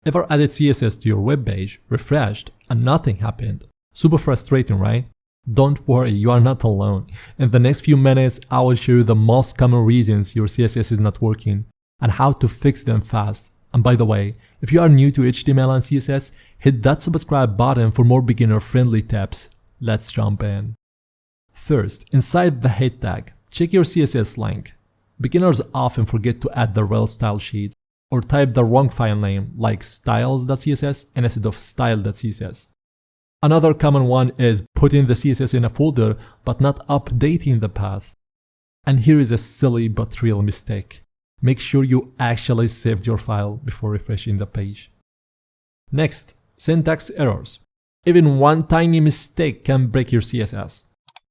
Ever added CSS to your web page, refreshed, and nothing happened? Super frustrating, right? Don't worry, you are not alone. In the next few minutes, I will show you the most common reasons your CSS is not working and how to fix them fast. And by the way, if you are new to HTML and CSS, hit that subscribe button for more beginner-friendly tips. Let's jump in. First, inside the head tag, check your CSS link. Beginners often forget to add the rel style sheet or type the wrong file name like styles.css instead of style.css. Another common one is putting the CSS in a folder but not updating the path. And here is a silly but real mistake. Make sure you actually saved your file before refreshing the page. Next, syntax errors. Even one tiny mistake can break your CSS.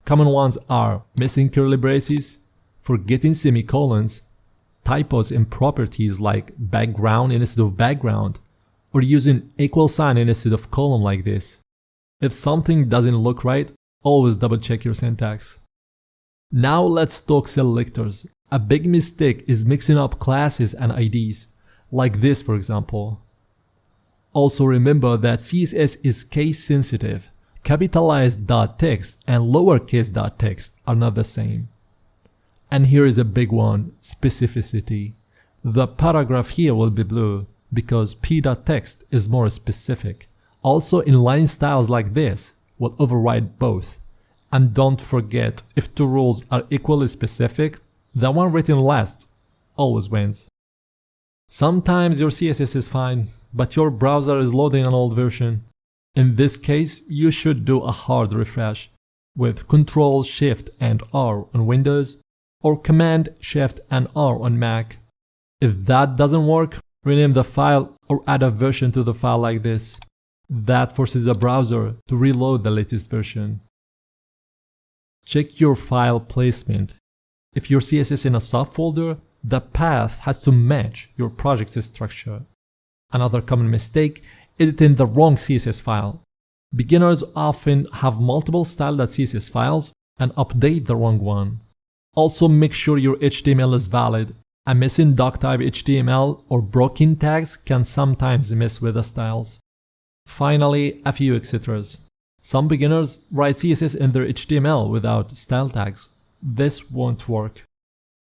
Common ones are missing curly braces, forgetting semicolons, typos in properties like background instead of background, or using equal sign instead of colon like this. If something doesn't look right, always double check your syntax. Now let's talk selectors. A big mistake is mixing up classes and IDs, like this for example. Also remember that CSS is case sensitive. Capitalized .text and lowercase .text are not the same. And here is a big one, specificity. The paragraph here will be blue because p.text is more specific. Also inline styles like this will override both. And don't forget, if two rules are equally specific, the one written last always wins. Sometimes your CSS is fine, but your browser is loading an old version. In this case, you should do a hard refresh with Ctrl, Shift, and R on Windows or Command, Shift, and R on Mac. If that doesn't work, rename the file or add a version to the file like this. That forces the browser to reload the latest version. Check your file placement. If your CSS is in a subfolder, the path has to match your project's structure. Another common mistake, editing the wrong CSS file. Beginners often have multiple style.css files and update the wrong one. Also make sure your HTML is valid. A missing doctype HTML or broken tags can sometimes mess with the styles. Finally, a few etceteras. Some beginners write CSS in their HTML without style tags. This won't work.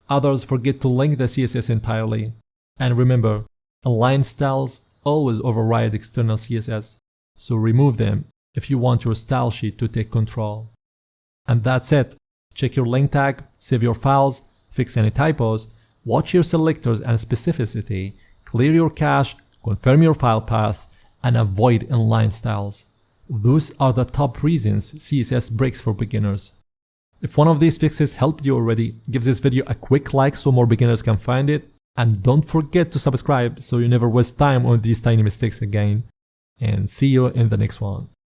Others forget to link the CSS entirely. And remember, align styles always override external CSS, so remove them if you want your style sheet to take control. And that's it. Check your link tag, save your files, fix any typos, watch your selectors and specificity, clear your cache, confirm your file path, and avoid inline styles. Those are the top reasons CSS breaks for beginners. If one of these fixes helped you already, give this video a quick like so more beginners can find it. And don't forget to subscribe so you never waste time on these tiny mistakes again. And see you in the next one.